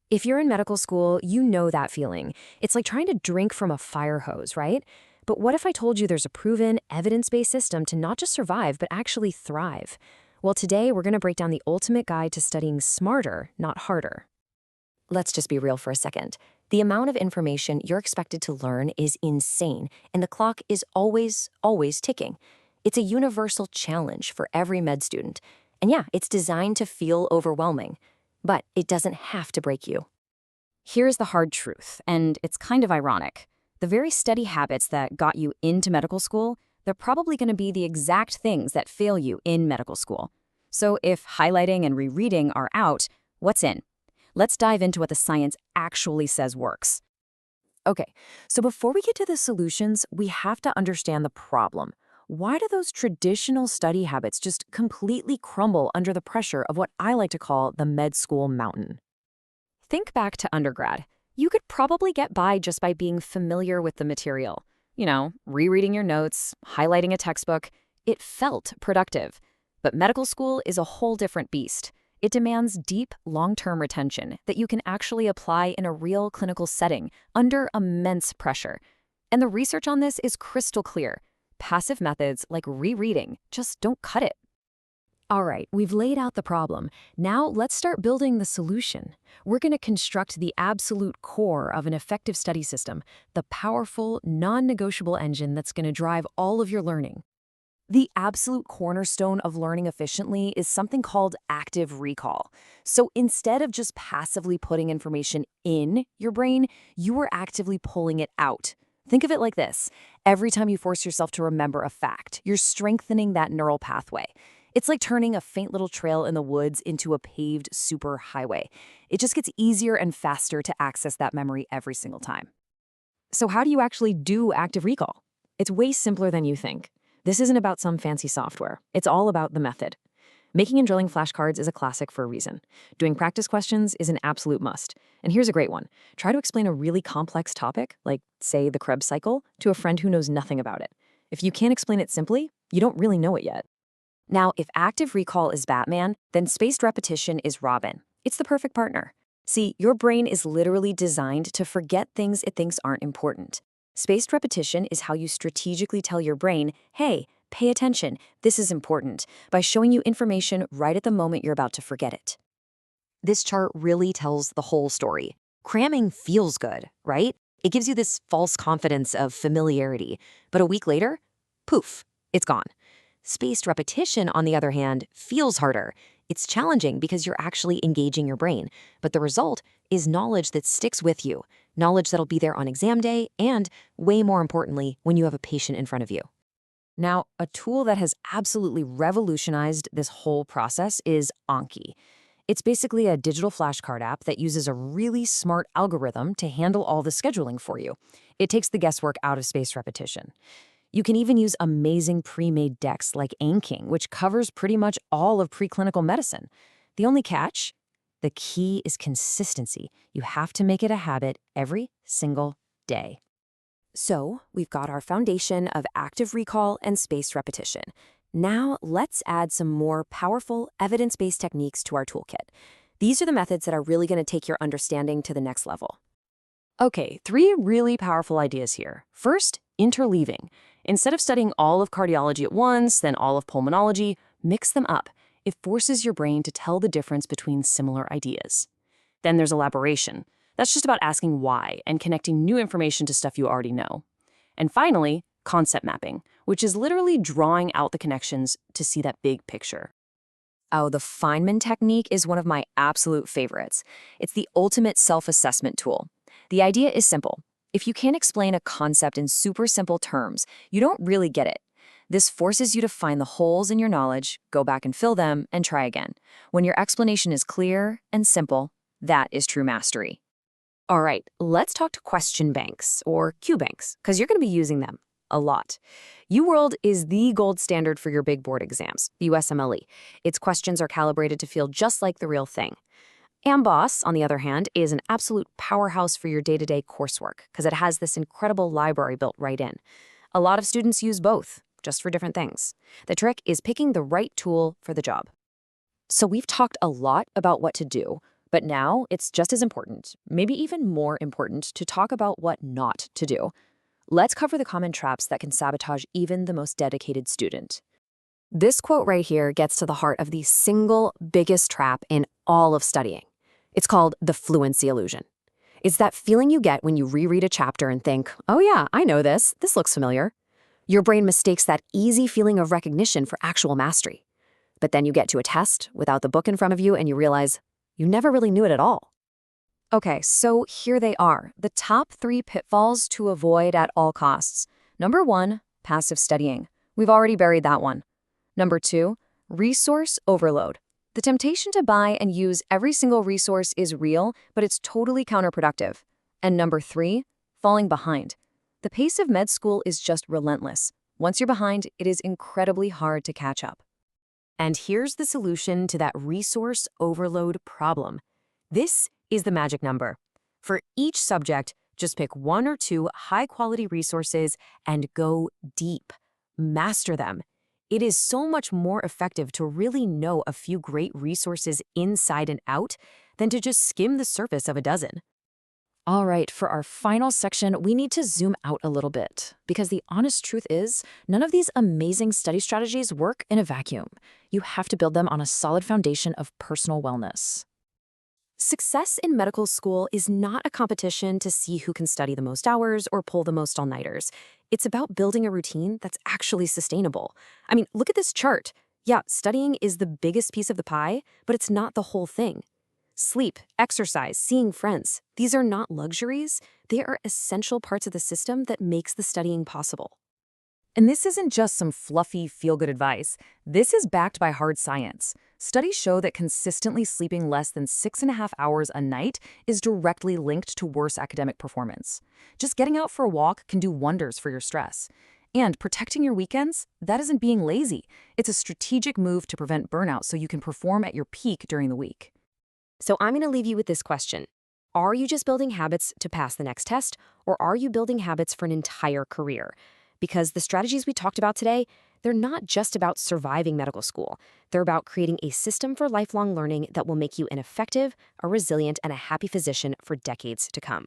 If you're in medical school, you know that feeling. It's like trying to drink from a fire hose, right? But what if I told you there's a proven, evidence-based system to not just survive, but actually thrive? Well, today we're going to break down the ultimate guide to studying smarter, not harder. Let's just be real for a second. The amount of information you're expected to learn is insane, and the clock is always ticking. It's a universal challenge for every med student. And yeah, it's designed to feel overwhelming, but it doesn't have to break you. Here's the hard truth, and it's kind of ironic. The very steady habits that got you into medical school, they're probably going to be the exact things that fail you in medical school. So if highlighting and rereading are out, what's in? Let's dive into what the science actually says works. Okay, so before we get to the solutions, we have to understand the problem. Why do those traditional study habits just completely crumble under the pressure of what I like to call the med school mountain? Think back to undergrad. You could probably get by just by being familiar with the material. Rereading your notes, highlighting a textbook. It felt productive. But medical school is a whole different beast. It demands deep, long-term retention that you can actually apply in a real clinical setting under immense pressure. And the research on this is crystal clear. Passive methods like rereading just don't cut it. All right, we've laid out the problem. Now let's start building the solution. We're going to construct the absolute core of an effective study system, the powerful, non-negotiable engine that's going to drive all of your learning. The absolute cornerstone of learning efficiently is something called active recall. So instead of just passively putting information in your brain, you are actively pulling it out. Think of it like this. Every time you force yourself to remember a fact, you're strengthening that neural pathway. It's like turning a faint little trail in the woods into a paved superhighway. It just gets easier and faster to access that memory every single time. So how do you actually do active recall? It's way simpler than you think. This isn't about some fancy software. It's all about the method. Making and drilling flashcards is a classic for a reason. Doing practice questions is an absolute must. And here's a great one. Try to explain a really complex topic, like, say, the Krebs cycle, to a friend who knows nothing about it. If you can't explain it simply, you don't really know it yet. Now, if active recall is Batman, then spaced repetition is Robin. It's the perfect partner. See, your brain is literally designed to forget things it thinks aren't important. Spaced repetition is how you strategically tell your brain, hey, pay attention, this is important, by showing you information right at the moment you're about to forget it. This chart really tells the whole story. Cramming feels good, right? It gives you this false confidence of familiarity. But a week later, poof, it's gone. Spaced repetition, on the other hand, feels harder. It's challenging because you're actually engaging your brain, but the result is knowledge that sticks with you, knowledge that'll be there on exam day, and, way more importantly, when you have a patient in front of you. Now, a tool that has absolutely revolutionized this whole process is Anki. It's basically a digital flashcard app that uses a really smart algorithm to handle all the scheduling for you. It takes the guesswork out of spaced repetition. You can even use amazing pre-made decks like AIMKing, which covers pretty much all of preclinical medicine. The only catch? The key is consistency. You have to make it a habit every single day. So, we've got our foundation of active recall and spaced repetition. Now, let's add some more powerful, evidence-based techniques to our toolkit. These are the methods that are really going to take your understanding to the next level. Okay, 3 really powerful ideas here. First, interleaving. Instead of studying all of cardiology at once, then all of pulmonology, mix them up. It forces your brain to tell the difference between similar ideas. Then there's elaboration. That's just about asking why and connecting new information to stuff you already know. And finally, concept mapping, which is literally drawing out the connections to see that big picture. Oh, the Feynman technique is one of my absolute favorites. It's the ultimate self-assessment tool. The idea is simple. If you can't explain a concept in super simple terms, you don't really get it. This forces you to find the holes in your knowledge, go back and fill them, and try again. When your explanation is clear and simple, that is true mastery. All right, let's talk to question banks, or QBanks, because you're going to be using them a lot. UWorld is the gold standard for your big board exams, the USMLE. Its questions are calibrated to feel just like the real thing. Amboss, on the other hand, is an absolute powerhouse for your day-to-day coursework because it has this incredible library built right in. A lot of students use both, just for different things. The trick is picking the right tool for the job. So we've talked a lot about what to do, But now it's just as important, maybe even more important, to talk about what not to do. Let's cover the common traps that can sabotage even the most dedicated student. This quote right here gets to the heart of the single biggest trap in all of studying. It's called the fluency illusion. It's that feeling you get when you reread a chapter and think, oh yeah, I know this. This looks familiar. Your brain mistakes that easy feeling of recognition for actual mastery. But then you get to a test without the book in front of you and you realize you never really knew it at all. Okay, so here they are, the top 3 pitfalls to avoid at all costs. Number 1, passive studying. We've already buried that one. Number 2, resource overload. The temptation to buy and use every single resource is real, but it's totally counterproductive. And number 3, falling behind. The pace of med school is just relentless. Once you're behind, it is incredibly hard to catch up. And here's the solution to that resource overload problem. This is the magic number. For each subject, just pick 1 or 2 high-quality resources and go deep. Master them. It is so much more effective to really know a few great resources inside and out than to just skim the surface of a dozen. All right, for our final section, we need to zoom out a little bit, because the honest truth is, none of these amazing study strategies work in a vacuum. You have to build them on a solid foundation of personal wellness. Success in medical school is not a competition to see who can study the most hours or pull the most all-nighters. It's about building a routine that's actually sustainable. I mean, look at this chart. Yeah, studying is the biggest piece of the pie, but it's not the whole thing. Sleep, exercise, seeing friends, these are not luxuries. They are essential parts of the system that makes the studying possible. And this isn't just some fluffy, feel-good advice. This is backed by hard science. Studies show that consistently sleeping less than 6.5 hours a night is directly linked to worse academic performance. Just getting out for a walk can do wonders for your stress. And protecting your weekends, that isn't being lazy. It's a strategic move to prevent burnout so you can perform at your peak during the week. So I'm going to leave you with this question. Are you just building habits to pass the next test, or are you building habits for an entire career? Because the strategies we talked about today, they're not just about surviving medical school. They're about creating a system for lifelong learning that will make you an effective, a resilient, and a happy physician for decades to come.